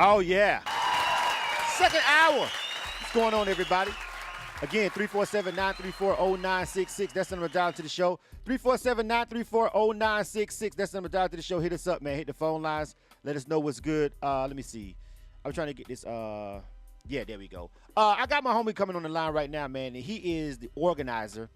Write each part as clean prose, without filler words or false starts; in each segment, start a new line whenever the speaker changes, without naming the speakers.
Oh, yeah. Second hour. What's going on, everybody? Again, 347-934-0966. That's the number to dial to the show. 347-934-0966. That's the number to dial to the show. Hit us up, man. Hit the phone lines. Let us know what's good. Let me see. I'm trying to get this. Yeah, there we go. I got my homie coming on the line right now, man. And he is the organizer,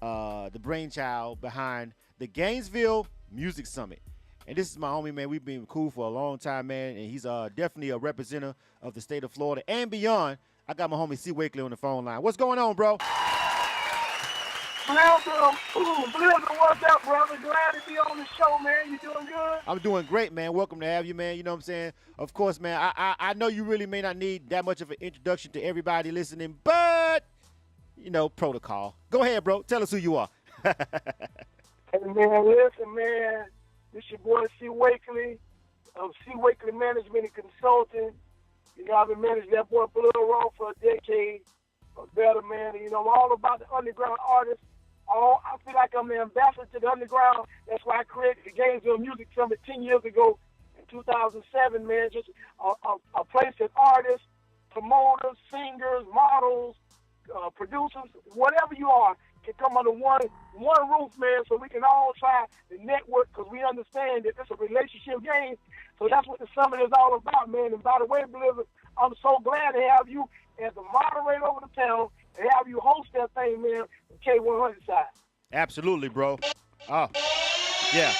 the brainchild behind the Gainesville Music Summit. And this is my homie, man. We've been cool for a long time, man. And he's definitely a representative of the state of Florida and beyond. I got my homie C. Wakeley on the phone line. What's going on, bro?
What's up, brother? Glad to be on the show, man. You doing good?
I'm doing great, man. Welcome to have you, man. You know what I'm saying? Of course, man, I know you really may not need that much of an introduction to everybody listening, but, you know, protocol. Go ahead, bro. Tell us who you are.
Hey, man, listen, man. This your boy C. Wakeley of C. Wakeley Management and Consulting. You know, I've been managing that boy Blood Raw for a decade or better, man. And, you know, I'm all about the underground artists. I feel like I'm the ambassador to the underground. That's why I created the Gainesville Music Summit 10 years ago in 2007, man. Just a place that artists, promoters, singers, models, producers, whatever you are, can come under one roof, man, so we can all try to network because we understand that it's a relationship game. So that's what the summit is all about, man. And by the way, Blizzard, I'm so glad to have you as the moderator over the panel and have you host that thing, man, from K100 side.
Absolutely, bro. Oh, yeah.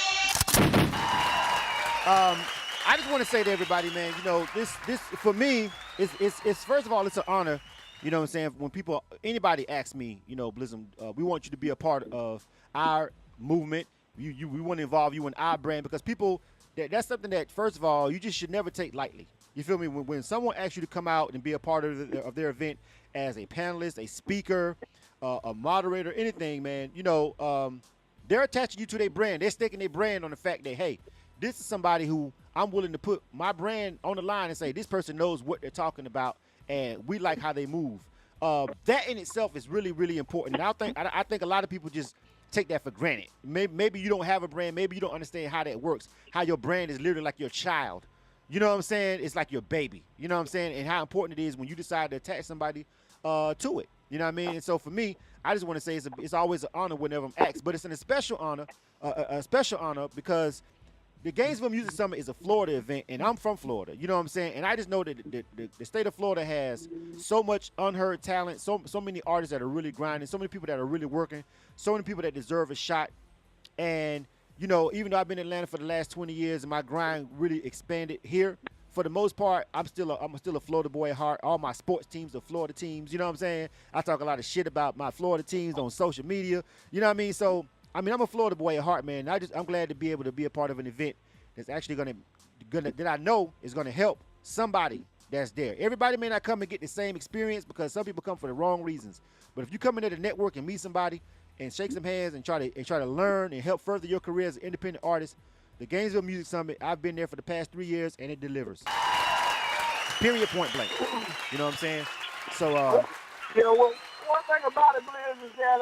I just want to say to everybody, man, you know, this for me, it's first of all, it's an honor. You know what I'm saying? When anybody asks me, you know, Blizzard, we want you to be a part of our movement. We want to involve you in our brand because people, that's something that, first of all, you just should never take lightly. You feel me? When someone asks you to come out and be a part of their event as a panelist, a speaker, a moderator, anything, man, you know, they're attaching you to their brand. They're staking their brand on the fact that, hey, this is somebody who I'm willing to put my brand on the line and say, this person knows what they're talking about. And we like how they move. That in itself is really, really important. And I think a lot of people just take that for granted. Maybe you don't have a brand. Maybe you don't understand how that works. How your brand is literally like your child. You know what I'm saying? It's like your baby. You know what I'm saying? And how important it is when you decide to attach somebody to it. You know what I mean? And so for me, I just want to say it's always an honor whenever I'm asked. But it's a special honor because the Gainesville Music Summit is a Florida event, and I'm from Florida. You know what I'm saying? And I just know that the state of Florida has so much unheard talent, so many artists that are really grinding, so many people that are really working, so many people that deserve a shot. And, you know, even though I've been in Atlanta for the last 20 years and my grind really expanded here, for the most part, I'm still a Florida boy at heart. All my sports teams are Florida teams. You know what I'm saying? I talk a lot of shit about my Florida teams on social media. You know what I mean? So, I'm a Florida boy at heart, man. I'm glad to be able to be a part of an event that's actually that I know is gonna help somebody that's there. Everybody may not come and get the same experience because some people come for the wrong reasons. But if you come in there to network and meet somebody and shake some hands and try to learn and help further your career as an independent artist, the Gainesville Music Summit, I've been there for the past 3 years and it delivers. Period, point blank. You know what I'm saying? So,
you know, well, one thing about it, Blizz, is that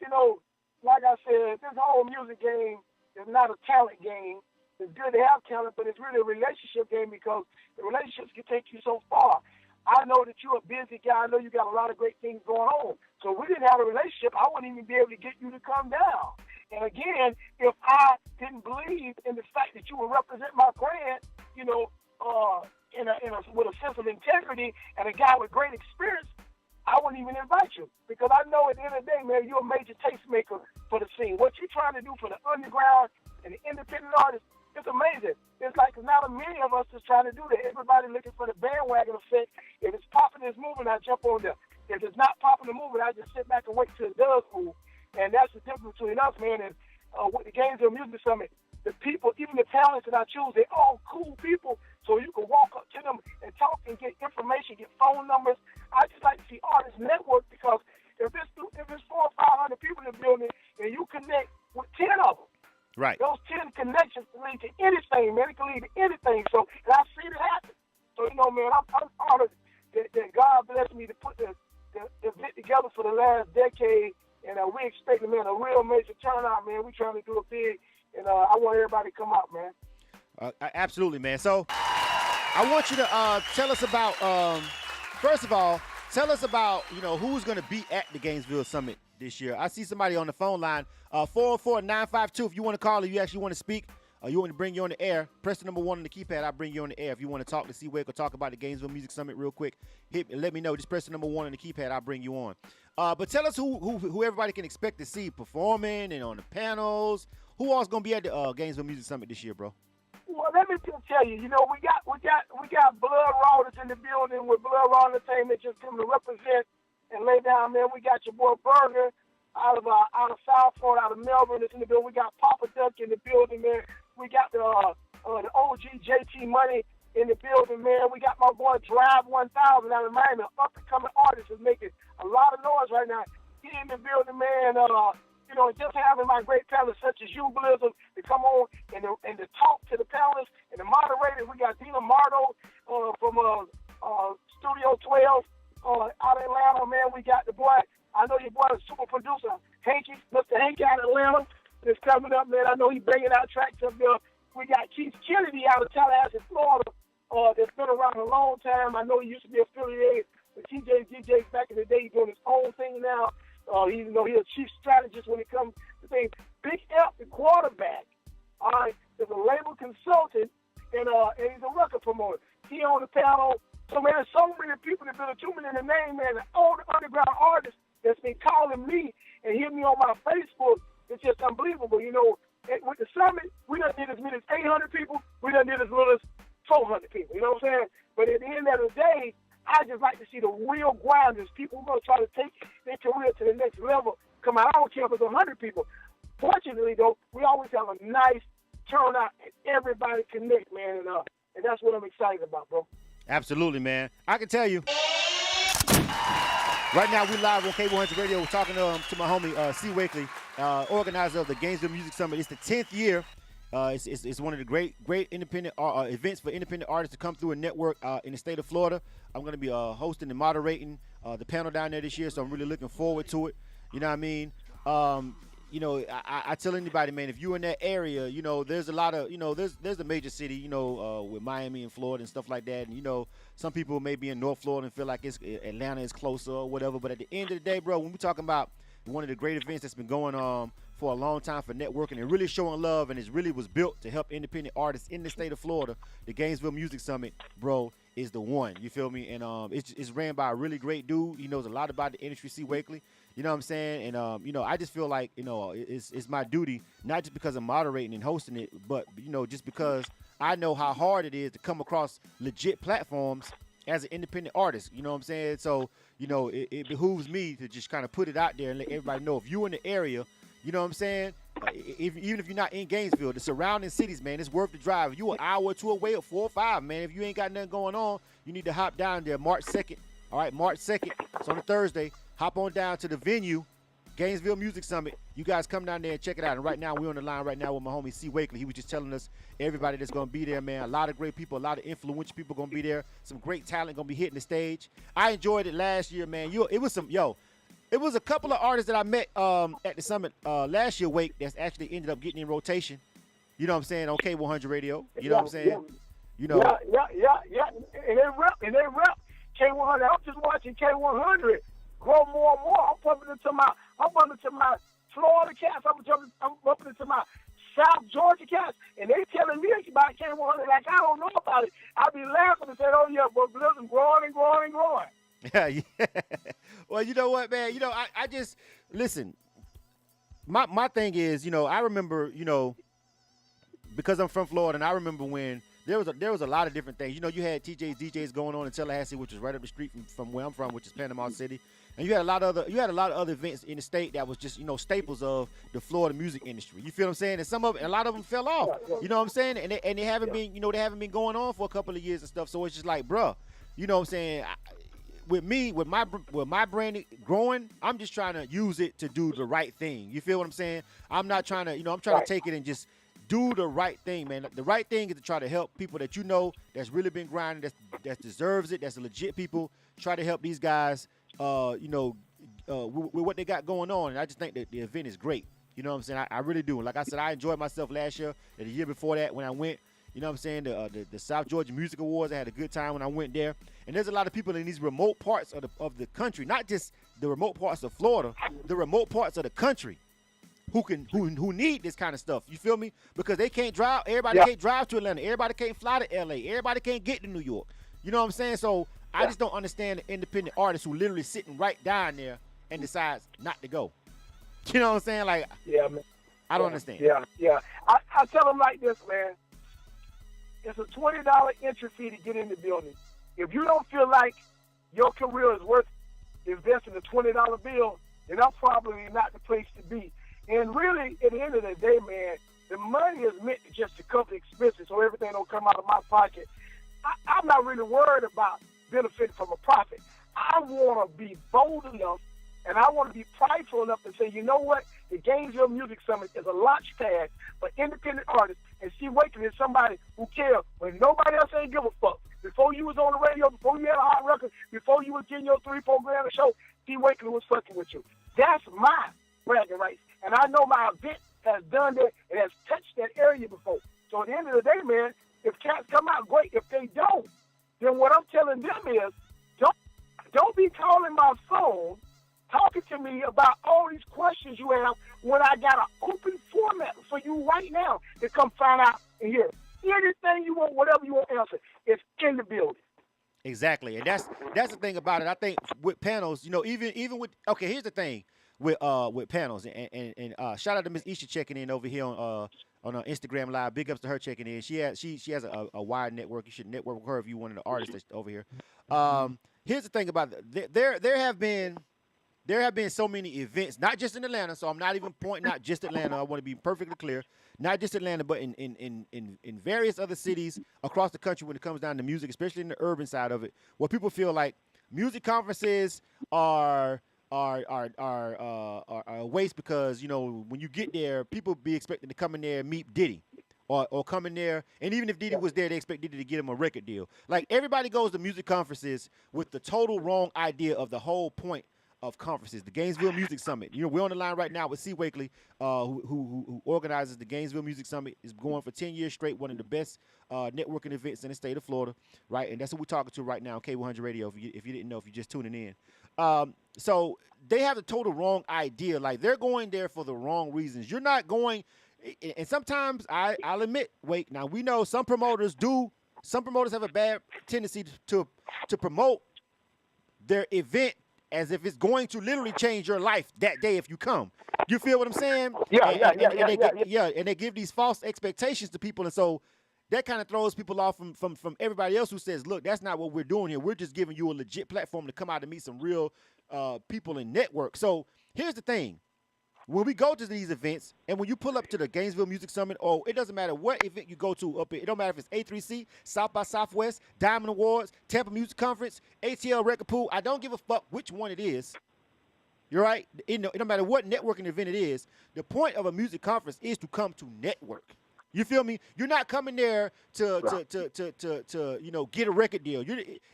you know, like I said, this whole music game is not a talent game. It's good to have talent, but it's really a relationship game because the relationships can take you so far. I know that you're a busy guy. I know you got a lot of great things going on. So if we didn't have a relationship, I wouldn't even be able to get you to come down. And again, if I didn't believe in the fact that you would represent my brand, you know, with a sense of integrity and a guy with great experience, I wouldn't even invite you because I know at the end of the day, man, you're a major tastemaker for the scene. What you're trying to do for the underground and the independent artists, it's amazing. It's like not a many of us is trying to do that. Everybody looking for the bandwagon effect. If it's popping, it's moving, I jump on there. If it's not popping and moving, I just sit back and wait till it does move. And that's the difference between us, man, and with the Gainesville Music Summit. The people, even the talents that I choose, they're all cool people. So you can walk up to them and talk and get information, get phone numbers. I just like to see artists network because if it's 400 or 500 people in the building and you connect with 10 of them,
right,
those 10 connections can lead to anything, man. It can lead to anything. So, and I've seen it happen. So, you know, man, I'm honored that God blessed me to put the event together for the last decade, and we expecting, man, a real major turnout, man. We trying to do it big, and I want everybody to come out, man.
Absolutely, man. So I want you to tell us about, first of all, tell us about, who's going to be at the Gainesville Summit this year. I see somebody on the phone line, 404-952. If you want to call or you actually want to speak, you want to bring you on the air, press the number 1 on the keypad. I'll bring you on the air. If you want to talk to C-Wake or talk about the Gainesville Music Summit real quick, let me know. Just press the number 1 on the keypad. I'll bring you on. But tell us who everybody can expect to see performing and on the panels. Who all's going to be at the Gainesville Music Summit this year, bro?
Well, let me just tell you, we got Blood Raw that's in the building with Blood Raw Entertainment just coming to represent and lay down, man. We got your boy Burger out of South Florida, out of Melbourne that's in the building. We got Papa Duck in the building, man. We got the OG JT Money in the building, man. We got my boy Drive 1000 out of Miami, an up-and-coming artist is making a lot of noise right now. He in the building, man. Just having my great panelists such as you, Blizzard, to come on and to talk to the panelists and the moderators. We got Dina Mardo from Studio 12 out of Atlanta, man. We got the boy, I know your boy, the super producer, Hanky, Mr. Hanky out of Atlanta, that's coming up, man. I know he's bringing out tracks up there. We got Keith Kennedy out of Tallahassee, Florida, that's been around a long time. I know he used to be affiliated with DJs back in the day. He's doing his own thing now. He's a chief strategist when it comes to things. Big F, the quarterback, all right, is a label consultant, and he's a record promoter. He on the panel. So, man, there's so many people that been too many in the name, man. All the underground artists that's been calling me and hitting me on my Facebook. It's just unbelievable. With the summit, we done did as many as 800 people. We done did as little as 400 people. You know what I'm saying? But at the end of the day, I just like to see the real grinders, people who are going to try to take their career to the next level, come out. I don't care if it's 100 people. Fortunately, though, we always have a nice turnout and everybody connect, man, and that's what I'm excited about, bro.
Absolutely, man. I can tell you. Right now, we live on K100 Radio. We're talking to my homie, C. Wakeley, organizer of the Gainesville Music Summit. It's the 10th year. It's one of the great independent events for independent artists to come through a network in the state of Florida. I'm going to be hosting and moderating the panel down there this year, so I'm really looking forward to it. You know what I mean? I tell anybody, man, if you're in that area, there's a lot of, there's a major city, with Miami and Florida and stuff like that. And, some people may be in North Florida and feel like Atlanta is closer or whatever. But at the end of the day, bro, when we're talking about one of the great events that's been going on for a long time for networking and really showing love, and it really was built to help independent artists in the state of Florida, the Gainesville Music Summit, bro, is the one. You feel me? And it's ran by a really great dude. He knows a lot about the industry, C. Wakeley. You know what I'm saying? And, I just feel like, it's my duty, not just because I'm moderating and hosting it, but, just because I know how hard it is to come across legit platforms as an independent artist. You know what I'm saying? So, it behooves me to just kind of put it out there and let everybody know if you're in the area, you know what I'm saying? Even if you're not in Gainesville, the surrounding cities, man, it's worth the drive. If you an hour or two away or 4 or 5, man, if you ain't got nothing going on, you need to hop down there March 2nd. All right, March 2nd. It's on a Thursday. Hop on down to the venue, Gainesville Music Summit. You guys come down there and check it out. And right now, we're on the line right now with my homie C. Wakeley. He was just telling us everybody that's going to be there, man. A lot of great people, a lot of influential people going to be there. Some great talent going to be hitting the stage. I enjoyed it last year, man. It was a couple of artists that I met at the summit last year, Wake, that's actually ended up getting in rotation. You know what I'm saying? On K100 Radio. You know what I'm saying?
Yeah. And they rep K100. I'm just watching K100 grow more and more. I'm bumping into my Florida cats. I'm bumping into my South Georgia cats, and they telling me about K100 like I don't know about it. I be laughing and saying, "Oh yeah, but Blizzard growing and growing and growing."
Yeah. Well, you know what, man? I just listen. My thing is, I remember, because I'm from Florida, and I remember when there was a lot of different things. You had DJs going on in Tallahassee, which is right up the street from where I'm from, which is Panama City. And you had a lot of other events in the state that was just, staples of the Florida music industry. You feel what I'm saying? And a lot of them fell off. You know what I'm saying? And they haven't been, they haven't been going on for a couple of years and stuff. So it's just like, bruh, you know what I'm saying? With my brand growing, I'm just trying to use it to do the right thing. You feel what I'm saying? I'm not trying to, I'm trying to take it and just do the right thing, man. The right thing is to try to help people that you know that's really been grinding, that deserves it, that's legit people. Try to help these guys, with what they got going on. And I just think that the event is great. You know what I'm saying? I really do. Like I said, I enjoyed myself last year and the year before that when I went. You know what I'm saying? The South Georgia Music Awards, I had a good time when I went there. And there's a lot of people in these remote parts of the country, not just the remote parts of Florida, the remote parts of the country who need this kind of stuff. You feel me? Because they can't drive. Everybody can't drive to Atlanta. Everybody can't fly to LA. Everybody can't get to New York. You know what I'm saying? So I just don't understand the independent artist who literally sitting right down there and decides not to go. You know what I'm saying? Like,
man.
I don't understand.
Yeah. I tell them like this, man. It's a $20 entry fee to get in the building. If you don't feel like your career is worth investing a $20 bill, then I'm probably not the place to be. And really, at the end of the day, man, the money is meant just to cover expenses so everything don't come out of my pocket. I'm not really worried about benefiting from a profit. I want to be bold enough and I want to be prideful enough to say, you know what? The Gainesville Music Summit is a launch pad for independent artists. And Steve Wakeley is somebody who cares when nobody else ain't give a fuck. Before you was on the radio, before you had a hot record, before you was getting your 3-4 grand a show, Steve Wakeley was fucking with you. That's my bragging rights. And I know my event has done that. It has touched that area before. So at the end of the day, man, if cats come out, great. If they don't, then what I'm telling them is don't be calling my phone talking to me about all these questions you have when I got an open format for you right now to come find out and hear. Anything you want, whatever you want to answer, it's in the building.
Exactly. And that's the thing about it. I think with panels, even with here's the thing with panels and shout out to Miss Isha checking in over here on Instagram Live. Big ups to her checking in. She has a wide network. You should network with her if you one of the artists that's over here. Here's the thing about it. There have been so many events, not just in Atlanta, so I'm not even pointing out just Atlanta. I want to be perfectly clear. Not just Atlanta, but in various other cities across the country when it comes down to music, especially in the urban side of it, where people feel like music conferences are a waste because, when you get there, people be expecting to come in there and meet Diddy. Or come in there, and even if Diddy was there, they expect Diddy to get him a record deal. Like, everybody goes to music conferences with the total wrong idea of the whole point of conferences. The Gainesville Music Summit. We're on the line right now with C. Wakeley, who organizes the Gainesville Music Summit. Is going for 10 years straight, one of the best networking events in the state of Florida, right? And that's who we're talking to right now on K100 Radio, if you didn't know, if you're just tuning in. So they have the total wrong idea. Like, they're going there for the wrong reasons. You're not going... And sometimes I'll admit, Wake. Now we know some promoters have a bad tendency to promote their event as if it's going to literally change your life that day if you come. You feel what I'm saying? Yeah. And they give these false expectations to people, and so that kind of throws people off from everybody else who says, look, that's not what we're doing here. We're just giving you a legit platform to come out and meet some real people and network. So here's the thing. When we go to these events, and when you pull up to the Gainesville Music Summit, it doesn't matter what event you go to up here. It don't matter if it's A3C, South by Southwest, Diamond Awards, Tampa Music Conference, ATL Record Pool. I don't give a fuck which one it is. You're right. It don't matter what networking event it is. The point of a music conference is to come to network. You feel me? You're not coming there to get a record deal.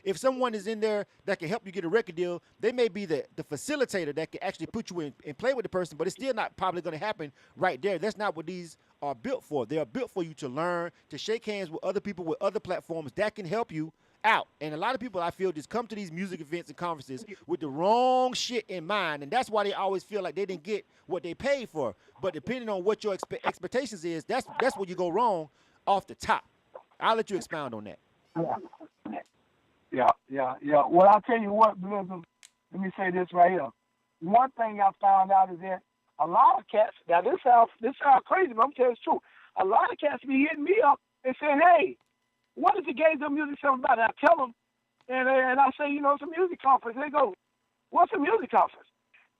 If someone is in there that can help you get a record deal, they may be the facilitator that can actually put you in and play with the person, but it's still not probably going to happen right there. That's not what these are built for. They are built for you to learn, to shake hands with other people with other platforms that can help you out. And a lot of people, I feel, just come to these music events and conferences with the wrong shit in mind, and that's why they always feel like they didn't get what they paid for. But depending on what your expectations is, that's where you go wrong off the top. I'll let you expound on that.
Yeah. Well, I'll tell you what, Blizzard, let me say this right here. One thing I found out is that a lot of cats, now this sounds crazy, but I'm telling you the truth. A lot of cats be hitting me up and saying, hey, what is the Gainesville Music Summit about? And I tell them, and I say, it's a music conference. They go, what's a music conference?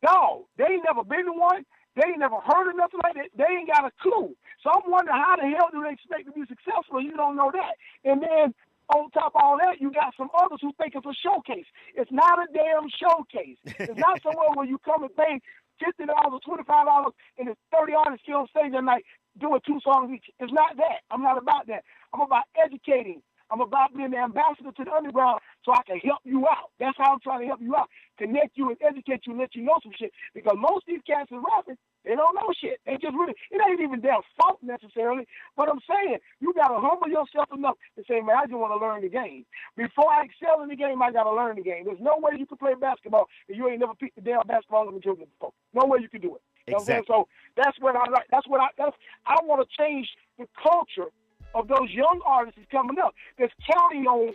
No, they ain't never been to one. They ain't never heard of nothing like that. They ain't got a clue. So I'm wondering, how the hell do they expect to be successful? You don't know that. And then on top of all that, you got some others who think it's a showcase. It's not a damn showcase. It's not somewhere where you come and pay $50 or $25 and it's 30 artists get on stage that night. doing 2 songs each. It's not that. I'm not about that. I'm about educating. I'm about being the ambassador to the underground so I can help you out. That's how I'm trying to help you out. Connect you and educate you and let you know some shit. Because most of these cats are rapping, they don't know shit. They just really, it ain't even their fault necessarily. But I'm saying, you got to humble yourself enough to say, man, I just want to learn the game. Before I excel in the game, I got to learn the game. There's no way you can play basketball if you ain't never picked the damn basketball in the children before. No way you can do it. You know what I'm saying? So that's what I like. I want to change the culture of those young artists that's coming up that's counting on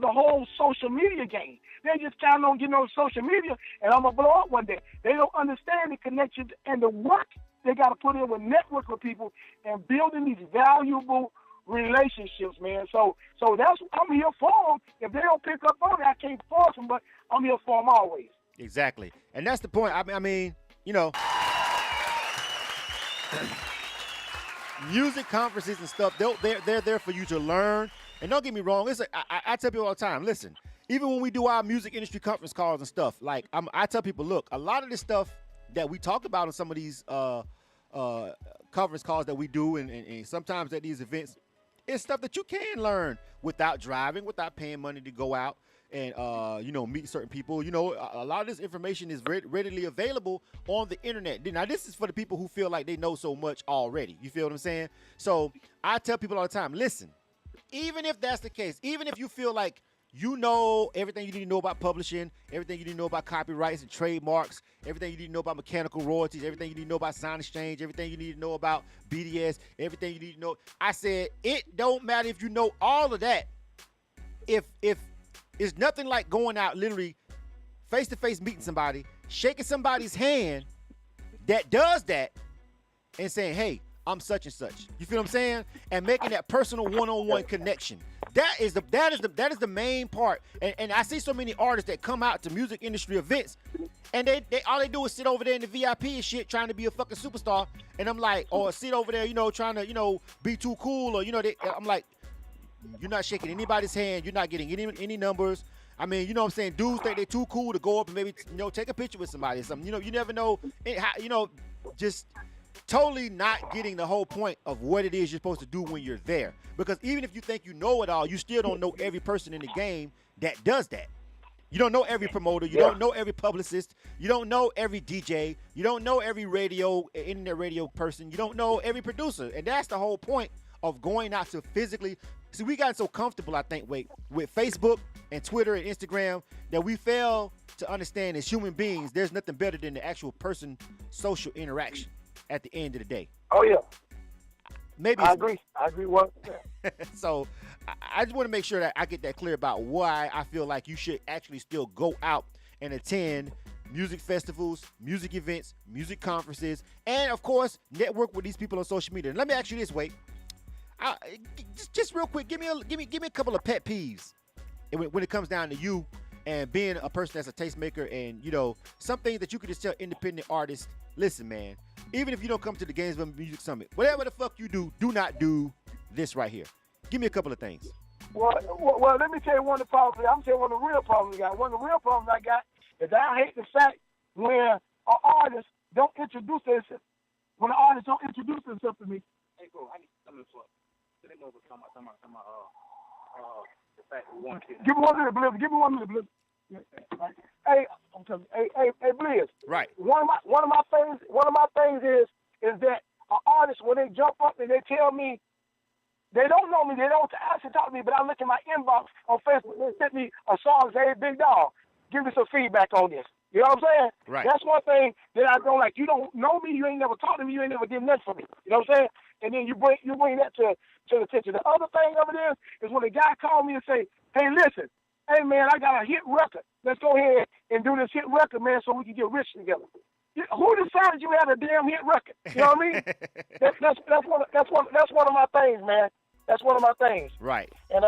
the whole social media game. They just count on getting on social media and I'm going to blow up one day. They don't understand the connection and the work they got to put in with network with people and building these valuable relationships, man. So that's I'm here for them. If they don't pick up on it, I can't force them, but I'm here for them always.
Exactly. And that's the point. I mean, you know, music conferences and stuff, they're there for you to learn. And don't get me wrong, I tell people all the time, listen, even when we do our music industry conference calls and stuff, like I tell people, look, a lot of this stuff that we talk about in some of these conference calls that we do and sometimes at these events, it's stuff that you can learn without driving, without paying money to go out and, you know, meet certain people. You know, a lot of this information is readily available on the internet. Now, this is for the people who feel like they know so much already. You feel what I'm saying? So I tell people all the time, listen, even if that's the case, even if you feel like you know everything you need to know about publishing, everything you need to know about copyrights and trademarks, everything you need to know about mechanical royalties, everything you need to know about sound exchange, everything you need to know about BDS, everything you need to know. I said, it don't matter if you know all of that. If it's nothing like going out literally face-to-face meeting somebody, shaking somebody's hand that does that and saying, hey, I'm such and such. You feel what I'm saying? And making that personal one-on-one connection. That is the main part. And I see so many artists that come out to music industry events and they all they do is sit over there in the VIP and shit trying to be a fucking superstar. And I'm like, or sit over there, you know, trying to, you know, be too cool, or, you know, I'm like, you're not shaking anybody's hand. You're not getting any numbers. I mean, you know what I'm saying? Dudes think they're too cool to go up and maybe, you know, take a picture with somebody or something. You know, you never know. You know, just totally not getting the whole point of what it is you're supposed to do when you're there. Because even if you think you know it all, you still don't know every person in the game that does that. You don't know every promoter. You don't know every publicist. You don't know every DJ. You don't know every internet radio person. You don't know every producer. And that's the whole point of going out to physically. See, we got so comfortable, I think, with Facebook and Twitter and Instagram that we fail to understand as human beings, there's nothing better than the actual person social interaction at the end of the day.
Oh, yeah.
Maybe
I agree. What?
So I just want to make sure that I get that clear about why I feel like you should actually still go out and attend music festivals, music events, music conferences, and, of course, network with these people on social media. And let me ask you this, Wade. Just real quick, give me a couple of pet peeves when it comes down to you and being a person that's a tastemaker, and, you know, some things that you could just tell independent artists, listen, man, even if you don't come to the Gainesville Music Summit, whatever the fuck you do not do this right here. Give me a couple of things.
Well, let me tell you one of the problems. I'm telling you one of the real problems I got. One of the real problems I got is that I hate the fact when an artist don't introduce themselves. When an artist don't introduce themselves to me. Hey, bro, I need something to fuck. Give me one minute, Blizz. Give me 1 minute, Blizz. Hey, Blizz.
Right.
One of my things is that an artist, when they jump up and they tell me they don't know me, they don't actually talk to me, but I look at my inbox on Facebook, they sent me a song and say, hey, big dog, give me some feedback on this. You know what I'm saying?
Right.
That's one thing that I don't like. You don't know me, you ain't never talked to me, you ain't never did nothing for me. You know what I'm saying? And then you bring that to the attention. The other thing of it is when a guy called me and say, hey, listen, hey, man, I got a hit record. Let's go ahead and do this hit record, man, so we can get rich together. Who decided you had a damn hit record? You know what I mean? That's one of my things, man. That's one of my things.
Right.
And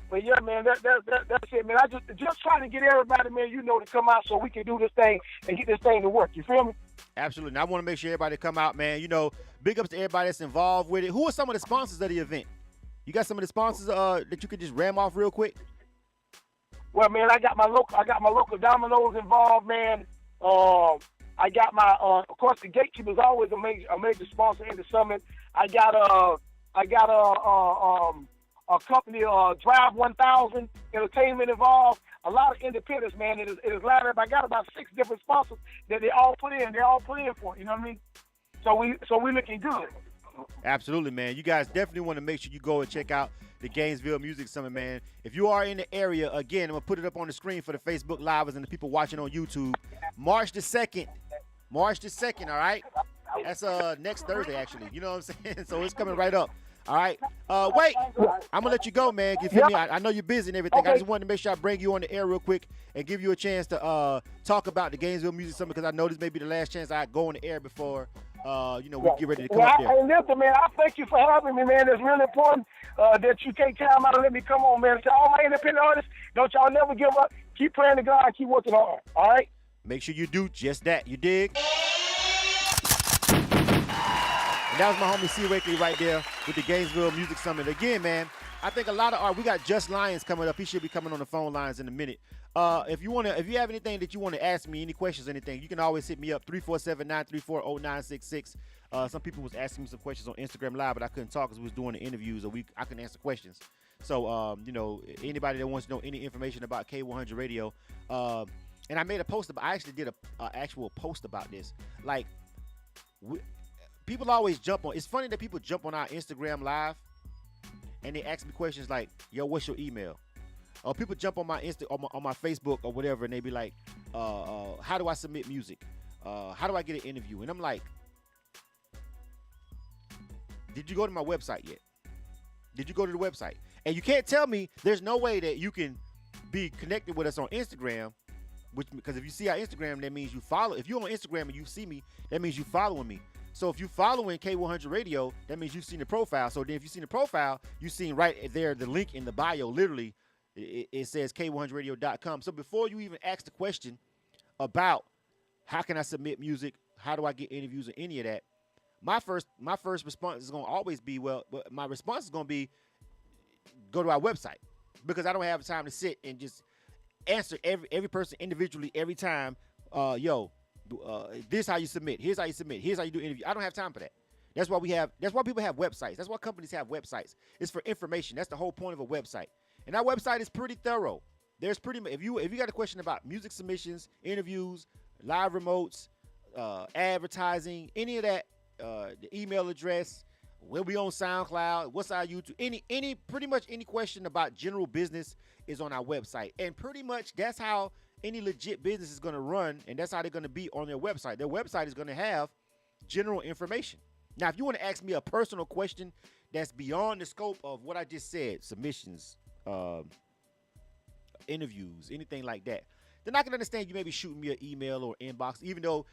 but yeah, man, that's it, man. I just trying to get everybody, man, you know, to come out so we can do this thing and get this thing to work. You feel me?
Absolutely. And I want to make sure everybody come out, man. You know, big ups to everybody that's involved with it. Who are some of the sponsors of the event? You got some of the sponsors that you could just ram off real quick?
Well, man, I got my local Domino's involved, man. I got my, of course, the Gatekeeper is always a major sponsor in the summit. I got a company, Drive 1000 Entertainment involved. A lot of independents, man. It is lined up. I got about 6 different sponsors that they all put in. They all put in for it. You know what I mean? So we looking good.
Absolutely, man. You guys definitely want to make sure you go and check out the Gainesville Music Summit, man. If you are in the area, again, I'm going to put it up on the screen for the Facebook Livers and the people watching on YouTube. March the 2nd, all right? That's next Thursday, actually. You know what I'm saying? So it's coming right up. All right. Wait, I'm going to let you go, man. You feel me? I know you're busy and everything. Okay. I just wanted to make sure I bring you on the air real quick and give you a chance to talk about the Gainesville Music Summit, because I know this may be the last chance I go on the air before, we get ready to come up there.
And listen, man, I thank you for having me, man. It's really important that you take time out and let me come on, man. To all my independent artists, don't y'all never give up. Keep praying to God. Keep working hard. All right?
Make sure you do just that. You dig? And that was my homie C. Wakeley right there with the Gainesville Music Summit. Again, man, I think a lot of art. We got Just Lions coming up. He should be coming on the phone lines in a minute. If you have anything that you want to ask me, any questions, anything, you can always hit me up 347-934-0966. Some people was asking me some questions on Instagram Live, but I couldn't talk because we was doing the interviews, or I couldn't answer questions. So anybody that wants to know any information about K100 Radio, and I made a post about. I actually did a actual post about this. Like, people always jump on. It's funny that people jump on our Instagram Live and they ask me questions like, "Yo, what's your email?" Or people jump on my on my Facebook or whatever, and they be like, "How do I submit music? How do I get an interview?" And I'm like, "Did you go to my website yet? Did you go to the website?" And you can't tell me there's no way that you can be connected with us on Instagram, because if you see our Instagram, that means you follow. If you're on Instagram and you see me, that means you following me. So if you're following K100 Radio, that means you've seen the profile. So then if you've seen the profile, you've seen right there the link in the bio. Literally, it says K100radio.com. So before you even ask the question about how can I submit music, how do I get interviews, or any of that, my first response is going to always be, my response is going to be, go to our website, because I don't have time to sit and just answer every person individually every time. This how you submit. Here's how you submit. Here's how you do interview. I don't have time for that. That's why people have websites. That's why companies have websites. It's for information. That's the whole point of a website. And our website is pretty thorough. There's if you got a question about music submissions, interviews, live remotes, advertising, any of that, the email address, where we on SoundCloud, what's our YouTube, pretty much any question about general business is on our website. And pretty much that's how any legit business is going to run, and that's how they're going to be on their website. Their website is going to have general information. Now, if you want to ask me a personal question that's beyond the scope of what I just said, submissions, interviews, anything like that, then I can understand you maybe shooting me an email or inbox, even though,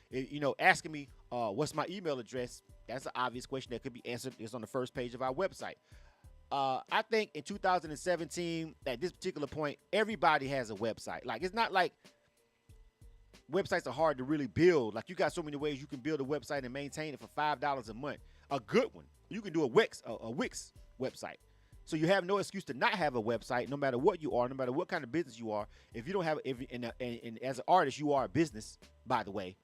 asking me what's my email address, that's an obvious question that could be answered. It's on the first page of our website. I think in 2017, at this particular point, everybody has a website. Like, it's not like websites are hard to really build. Like, you got so many ways you can build a website and maintain it for $5 a month. A good one. You can do a Wix website. So you have no excuse to not have a website, no matter what you are, no matter what kind of business you are. If you don't have, and as an artist, you are a business, by the way.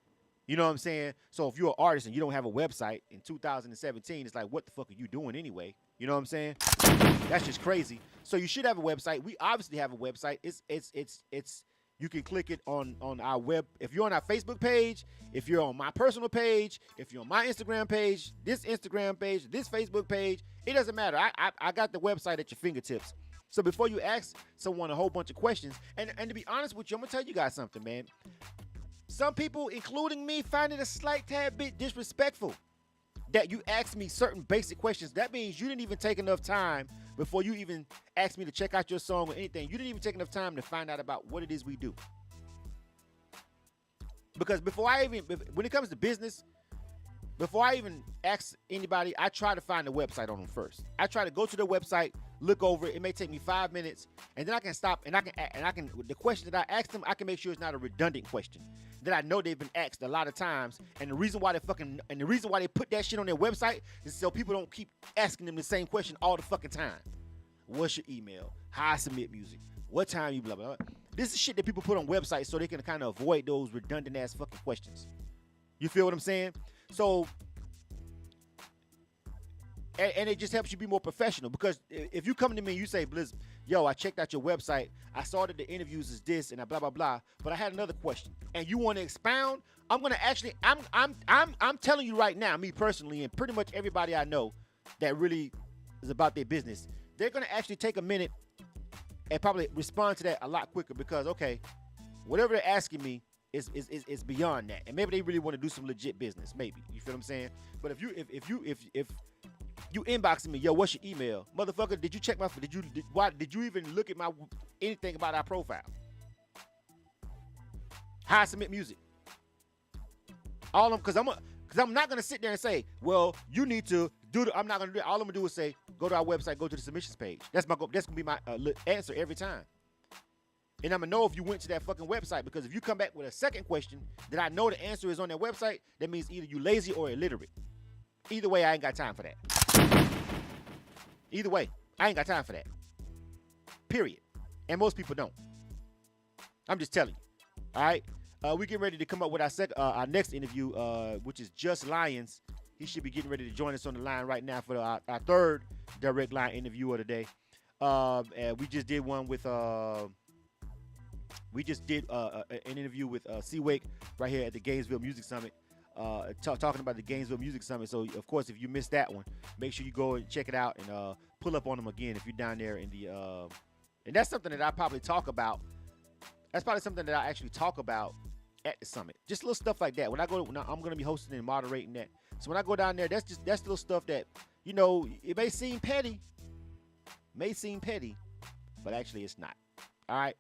You know what I'm saying? So if you're an artist and you don't have a website in 2017, it's like, what the fuck are you doing anyway? You know what I'm saying? That's just crazy. So you should have a website. We obviously have a website. It's you can click it on our web. If you're on our Facebook page, if you're on my personal page, if you're on my Instagram page, this Instagram page, this Facebook page, it doesn't matter. I got the website at your fingertips. So before you ask someone a whole bunch of questions, and to be honest with you, I'm gonna tell you guys something, man. Some people, including me, find it a slight tad bit disrespectful that you ask me certain basic questions. That means you didn't even take enough time before you even asked me to check out your song or anything. You didn't even take enough time to find out about what it is we do. Because when it comes to business, before I even ask anybody, I try to find the website on them first. I try to go to the website, look over it. It may take me 5 minutes, and then I can stop and I can the question that I ask them, I can make sure it's not a redundant question that I know they've been asked a lot of times. And the reason why they put that shit on their website is so people don't keep asking them the same question all the fucking time. What's your email? How I submit music? What time you blah blah blah. This is shit that people put on websites so they can kind of avoid those redundant ass fucking questions. You feel what I'm saying? So, and it just helps you be more professional, because if you come to me and you say, Blizz, yo, I checked out your website, I saw that the interviews is this and blah blah blah, but I had another question, and you want to expound, I'm gonna actually, I'm telling you right now, me personally, and pretty much everybody I know that really is about their business, they're gonna actually take a minute and probably respond to that a lot quicker, because okay, whatever they're asking me is beyond that, and maybe they really want to do some legit business, maybe. You feel what I'm saying? But if you inboxing me, yo, what's your email, motherfucker? Did you check my? Did you even look at my anything about our profile? How I submit music? All of them, because I'm not gonna sit there and say, well, you need to do the. I'm not gonna do it. All I'm gonna do is say, go to our website, go to the submissions page. That's my. That's gonna be my answer every time. And I'm gonna know if you went to that fucking website, because if you come back with a second question that I know the answer is on that website, that means either you lazy or illiterate. Either way, I ain't got time for that. Either way, I ain't got time for that. Period. And most people don't. I'm just telling you. All right. We getting ready to come up with our next interview, which is Just Lions. He should be getting ready to join us on the line right now for our third direct line interview of the day. And we just did one with an interview with C-Wake right here at the Gainesville Music Summit, talking about the Gainesville Music Summit. So, of course, if you missed that one, make sure you go and check it out and pull up on them again if you're down there in the and that's something that I probably talk about. That's probably something that I actually talk about at the summit. Just little stuff like that. When I'm going to be hosting and moderating that. So when I go down there, that's little stuff that, you know, it may seem petty, but actually it's not. All right.